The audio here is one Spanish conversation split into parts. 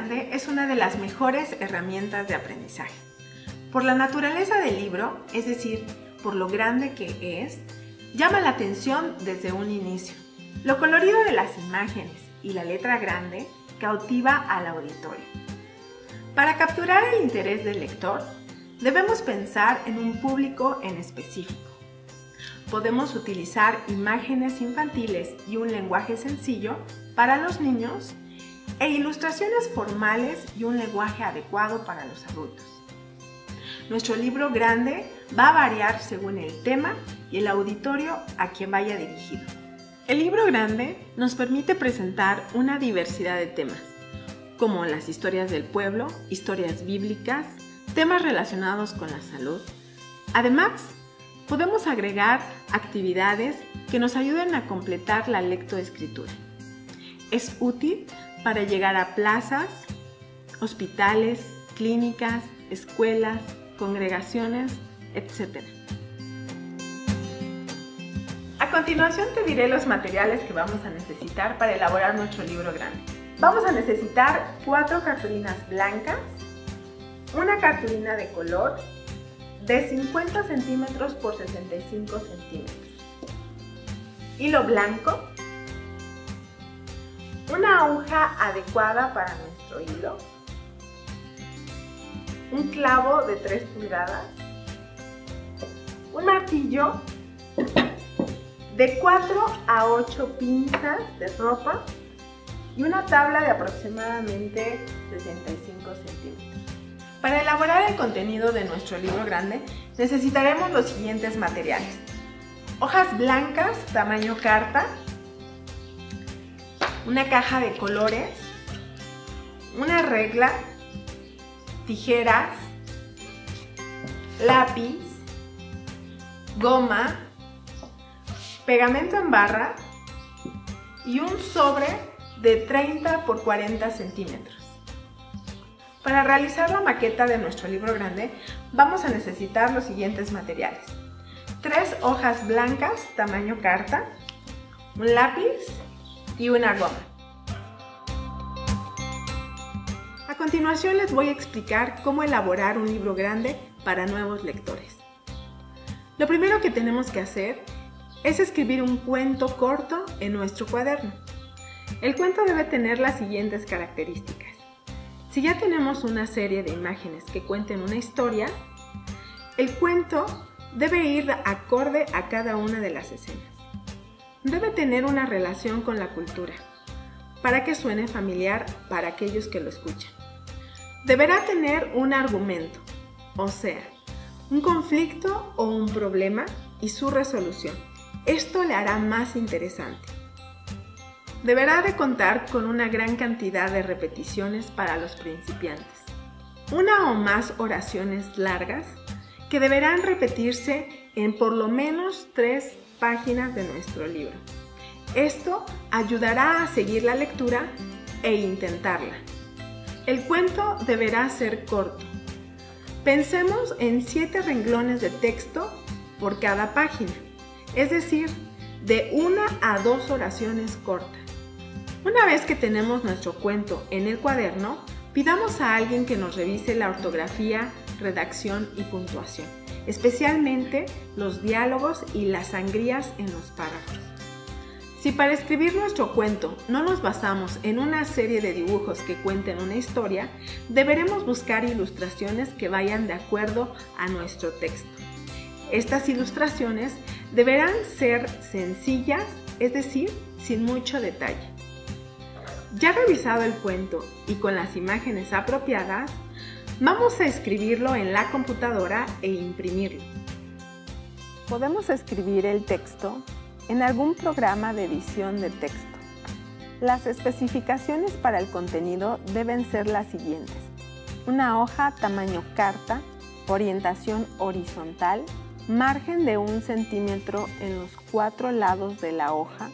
grande es una de las mejores herramientas de aprendizaje. Por la naturaleza del libro, es decir, por lo grande que es, llama la atención desde un inicio. Lo colorido de las imágenes y la letra grande cautiva al auditorio. Para capturar el interés del lector, debemos pensar en un público en específico. Podemos utilizar imágenes infantiles y un lenguaje sencillo para los niños e ilustraciones formales y un lenguaje adecuado para los adultos. Nuestro libro grande va a variar según el tema y el auditorio a quien vaya dirigido. El libro grande nos permite presentar una diversidad de temas, como las historias del pueblo, historias bíblicas, temas relacionados con la salud. Además, podemos agregar actividades que nos ayuden a completar la lectoescritura. Es útil para llegar a plazas, hospitales, clínicas, escuelas, congregaciones, etc. A continuación te diré los materiales que vamos a necesitar para elaborar nuestro libro grande. Vamos a necesitar 4 cartulinas blancas, una cartulina de color de 50 centímetros por 65 centímetros, hilo blanco, una aguja adecuada para nuestro hilo, un clavo de 3 pulgadas, un martillo, de 4 a 8 pinzas de ropa y una tabla de aproximadamente 65 centímetros. Para elaborar el contenido de nuestro libro grande necesitaremos los siguientes materiales: hojas blancas tamaño carta, una caja de colores, una regla, tijeras, lápiz, goma, pegamento en barra y un sobre de 30 por 40 centímetros. Para realizar la maqueta de nuestro libro grande vamos a necesitar los siguientes materiales: 3 hojas blancas tamaño carta, un lápiz y una goma. A continuación les voy a explicar cómo elaborar un libro grande para nuevos lectores. Lo primero que tenemos que hacer es escribir un cuento corto en nuestro cuaderno. El cuento debe tener las siguientes características. Si ya tenemos una serie de imágenes que cuenten una historia, el cuento debe ir acorde a cada una de las escenas. Debe tener una relación con la cultura, para que suene familiar para aquellos que lo escuchan. Deberá tener un argumento, o sea, un conflicto o un problema y su resolución. Esto le hará más interesante. Deberá de contar con una gran cantidad de repeticiones para los principiantes. Una o más oraciones largas que deberán repetirse en por lo menos 3 páginas de nuestro libro. Esto ayudará a seguir la lectura e intentarla. El cuento deberá ser corto. Pensemos en 7 renglones de texto por cada página, es decir, de 1 a 2 oraciones cortas. Una vez que tenemos nuestro cuento en el cuaderno, pidamos a alguien que nos revise la ortografía, redacción y puntuación, especialmente los diálogos y las sangrías en los párrafos. Si para escribir nuestro cuento no nos basamos en una serie de dibujos que cuenten una historia, deberemos buscar ilustraciones que vayan de acuerdo a nuestro texto. Estas ilustraciones deberán ser sencillas, es decir, sin mucho detalle. Ya revisado el cuento y con las imágenes apropiadas, vamos a escribirlo en la computadora e imprimirlo. Podemos escribir el texto en algún programa de edición de texto. Las especificaciones para el contenido deben ser las siguientes: una hoja tamaño carta, orientación horizontal, margen de 1 centímetro en los 4 lados de la hoja,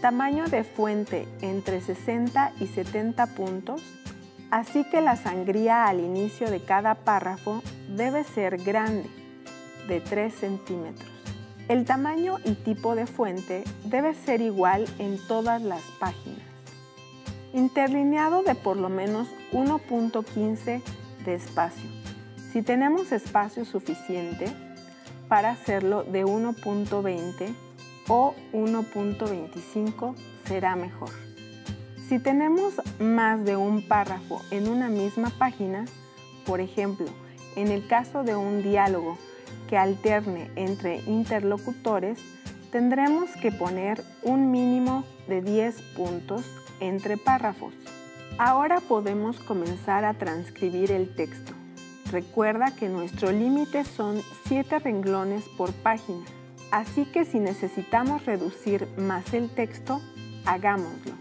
tamaño de fuente entre 60 y 70 puntos, así que la sangría al inicio de cada párrafo debe ser grande, de 3 centímetros. El tamaño y tipo de fuente debe ser igual en todas las páginas. Interlineado de por lo menos 1.15 de espacio. Si tenemos espacio suficiente para hacerlo de 1.20 o 1.25 será mejor. Si tenemos más de un párrafo en una misma página, por ejemplo, en el caso de un diálogo que alterne entre interlocutores, tendremos que poner un mínimo de 10 puntos entre párrafos. Ahora podemos comenzar a transcribir el texto. Recuerda que nuestro límite son 7 renglones por página, así que si necesitamos reducir más el texto, hagámoslo.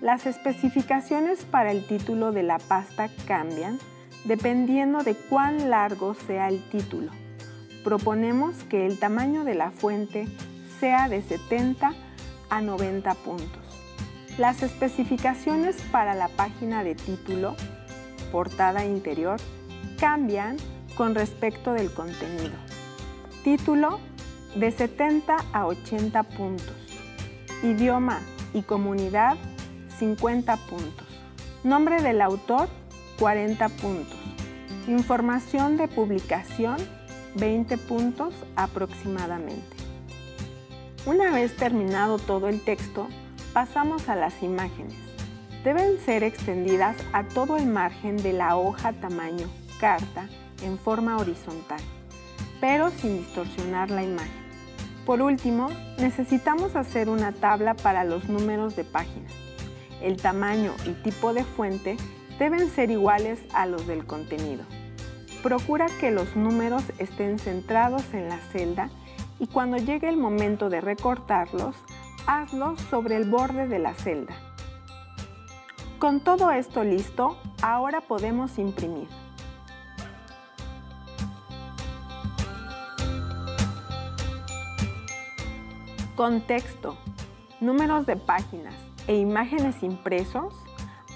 Las especificaciones para el título de la pasta cambian dependiendo de cuán largo sea el título. Proponemos que el tamaño de la fuente sea de 70 a 90 puntos. Las especificaciones para la página de título, portada interior, cambian con respecto del contenido. Título de 70 a 80 puntos. Idioma y comunidad 50 puntos. Nombre del autor 40 puntos. Información de publicación 20 puntos aproximadamente. Una vez terminado todo el texto, pasamos a las imágenes. Deben ser extendidas a todo el margen de la hoja tamaño carta en forma horizontal, pero sin distorsionar la imagen. Por último, necesitamos hacer una tabla para los números de páginas. El tamaño y tipo de fuente deben ser iguales a los del contenido. Procura que los números estén centrados en la celda y cuando llegue el momento de recortarlos, hazlo sobre el borde de la celda. Con todo esto listo, ahora podemos imprimir. Con texto, números de páginas e imágenes impresos,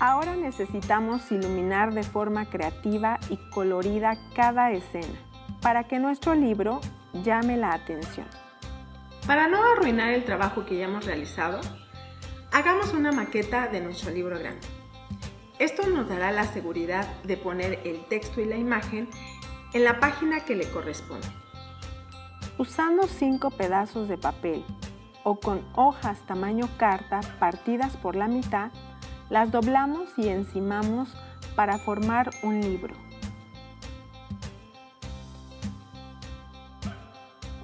ahora necesitamos iluminar de forma creativa y colorida cada escena para que nuestro libro llame la atención. Para no arruinar el trabajo que ya hemos realizado, hagamos una maqueta de nuestro libro grande. Esto nos dará la seguridad de poner el texto y la imagen en la página que le corresponde. Usando 5 pedazos de papel o con hojas tamaño carta partidas por la mitad, las doblamos y encimamos para formar un libro.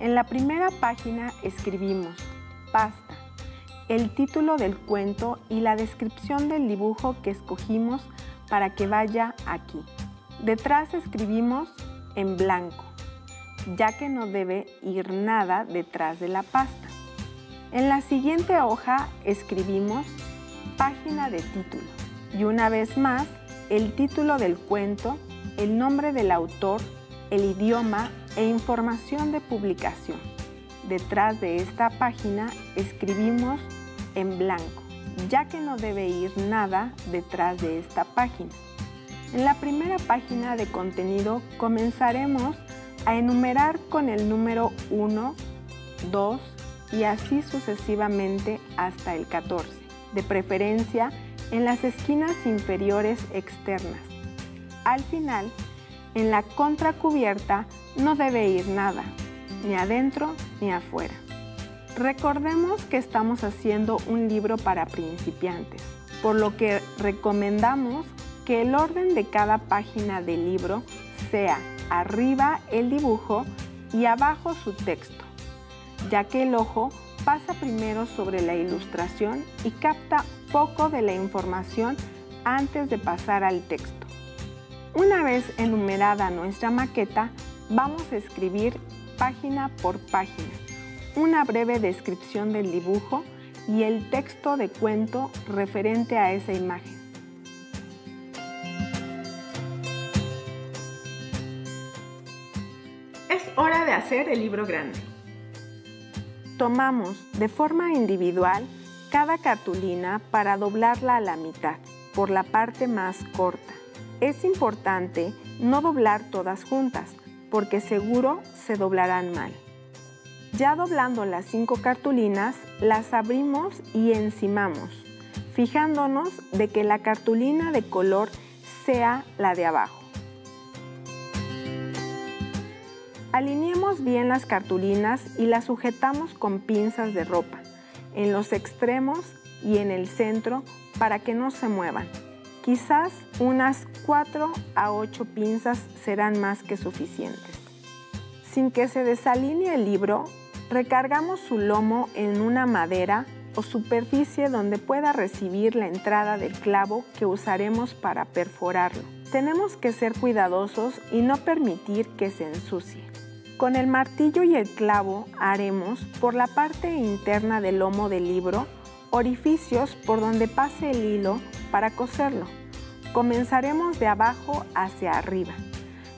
En la primera página escribimos pasta, el título del cuento y la descripción del dibujo que escogimos para que vaya aquí. Detrás escribimos en blanco, ya que no debe ir nada detrás de la pasta. En la siguiente hoja escribimos página de título y una vez más el título del cuento, el nombre del autor, el idioma e información de publicación. Detrás de esta página escribimos en blanco, ya que no debe ir nada detrás de esta página. En la primera página de contenido comenzaremos a enumerar con el número 1, 2 y así sucesivamente hasta el 14, de preferencia en las esquinas inferiores externas. Al final, en la contracubierta no debe ir nada, ni adentro ni afuera. Recordemos que estamos haciendo un libro para principiantes, por lo que recomendamos que el orden de cada página del libro sea arriba el dibujo y abajo su texto, ya que el ojo pasa primero sobre la ilustración y capta poco de la información antes de pasar al texto. Una vez enumerada nuestra maqueta, vamos a escribir página por página, una breve descripción del dibujo y el texto de cuento referente a esa imagen. Es hora de hacer el libro grande. Tomamos de forma individual cada cartulina para doblarla a la mitad, por la parte más corta. Es importante no doblar todas juntas, porque seguro se doblarán mal. Ya doblando las 5 cartulinas, las abrimos y encimamos. fijándonos de que la cartulina de color sea la de abajo. Alineemos bien las cartulinas y las sujetamos con pinzas de ropa, en los extremos y en el centro para que no se muevan. Quizás unas 4 a 8 pinzas serán más que suficientes. Sin que se desalinee el libro, recargamos su lomo en una madera o superficie donde pueda recibir la entrada del clavo que usaremos para perforarlo. Tenemos que ser cuidadosos y no permitir que se ensucie. Con el martillo y el clavo haremos, por la parte interna del lomo del libro, orificios por donde pase el hilo para coserlo. Comenzaremos de abajo hacia arriba.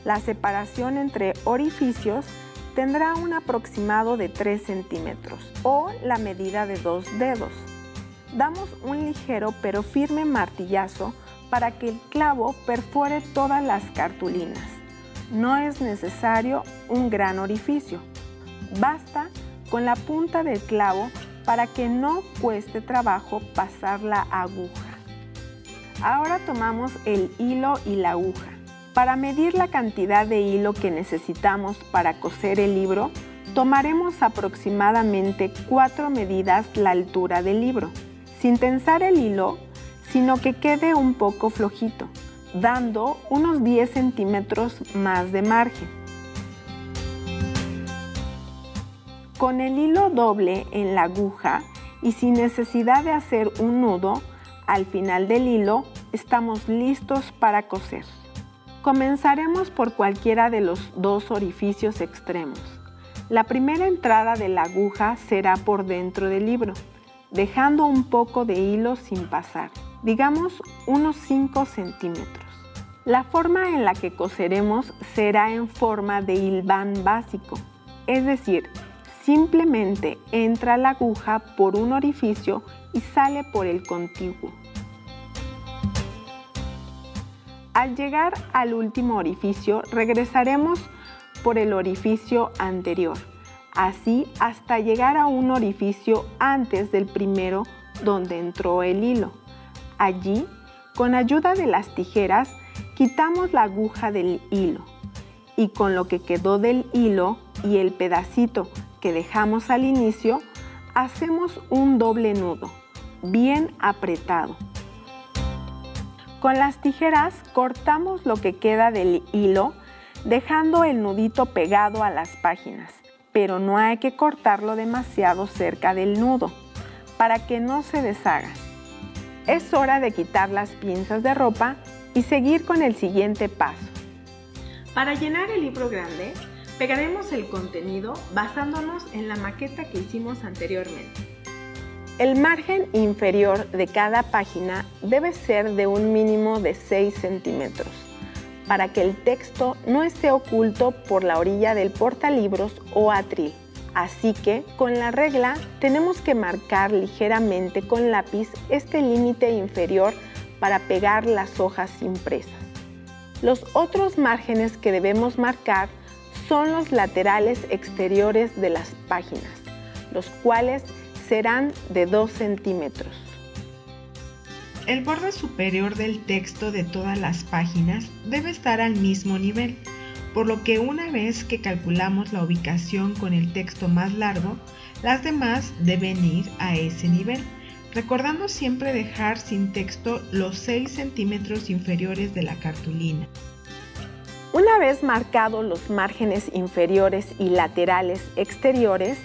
La separación entre orificios tendrá un aproximado de 3 centímetros o la medida de 2 dedos. Damos un ligero pero firme martillazo para que el clavo perfore todas las cartulinas. No es necesario un gran orificio. Basta con la punta del clavo para que no cueste trabajo pasar la aguja. Ahora tomamos el hilo y la aguja. Para medir la cantidad de hilo que necesitamos para coser el libro, tomaremos aproximadamente 4 medidas la altura del libro, sin tensar el hilo, sino que quede un poco flojito, dando unos 10 centímetros más de margen. Con el hilo doble en la aguja y sin necesidad de hacer un nudo, al final del hilo estamos listos para coser. Comenzaremos por cualquiera de los 2 orificios extremos. La primera entrada de la aguja será por dentro del libro, dejando un poco de hilo sin pasar, digamos unos 5 centímetros. La forma en la que coseremos será en forma de hilván básico, es decir, simplemente entra la aguja por un orificio y sale por el contiguo. Al llegar al último orificio, regresaremos por el orificio anterior, así hasta llegar a un orificio antes del primero donde entró el hilo. Allí, con ayuda de las tijeras, quitamos la aguja del hilo y con lo que quedó del hilo y el pedacito que dejamos al inicio, hacemos un doble nudo, bien apretado. Con las tijeras cortamos lo que queda del hilo, dejando el nudito pegado a las páginas, pero no hay que cortarlo demasiado cerca del nudo, para que no se deshaga. Es hora de quitar las pinzas de ropa y seguir con el siguiente paso. Para llenar el libro grande, pegaremos el contenido basándonos en la maqueta que hicimos anteriormente. El margen inferior de cada página debe ser de un mínimo de 6 centímetros, para que el texto no esté oculto por la orilla del portalibros o atril. Así que, con la regla, tenemos que marcar ligeramente con lápiz este límite inferior para pegar las hojas impresas. Los otros márgenes que debemos marcar son los laterales exteriores de las páginas, los cuales serán de 2 centímetros. El borde superior del texto de todas las páginas debe estar al mismo nivel, por lo que una vez que calculamos la ubicación con el texto más largo, las demás deben ir a ese nivel, recordando siempre dejar sin texto los 6 centímetros inferiores de la cartulina. Una vez marcados los márgenes inferiores y laterales exteriores,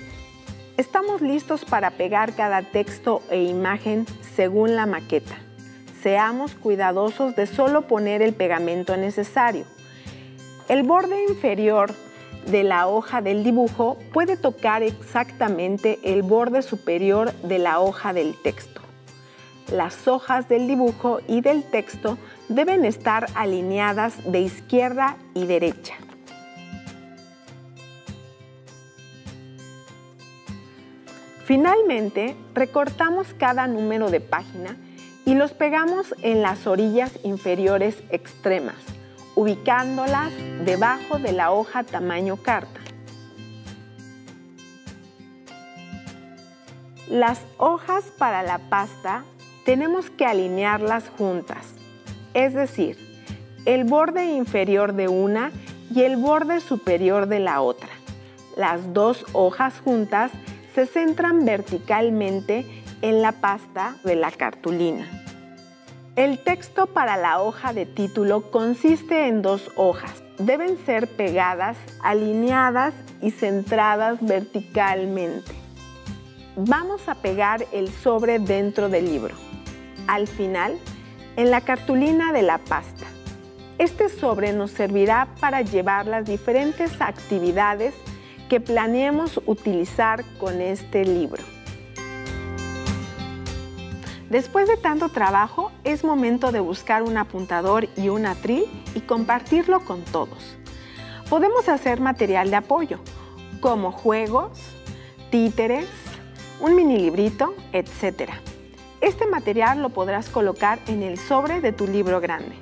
estamos listos para pegar cada texto e imagen según la maqueta. Seamos cuidadosos de solo poner el pegamento necesario. El borde inferior de la hoja del dibujo puede tocar exactamente el borde superior de la hoja del texto. Las hojas del dibujo y del texto deben estar alineadas de izquierda y derecha. Finalmente, recortamos cada número de página y los pegamos en las orillas inferiores extremas, ubicándolas debajo de la hoja tamaño carta. Las hojas para la pasta tenemos que alinearlas juntas, es decir, el borde inferior de una y el borde superior de la otra. Las dos hojas juntas se centran verticalmente en la pasta de la cartulina. El texto para la hoja de título consiste en 2 hojas. Deben ser pegadas, alineadas y centradas verticalmente. Vamos a pegar el sobre dentro del libro. Al final, en la cartulina de la pasta. Este sobre nos servirá para llevar las diferentes actividades que planeemos utilizar con este libro. Después de tanto trabajo, es momento de buscar un apuntador y un atril y compartirlo con todos. Podemos hacer material de apoyo, como juegos, títeres, un mini librito, etc. Este material lo podrás colocar en el sobre de tu libro grande.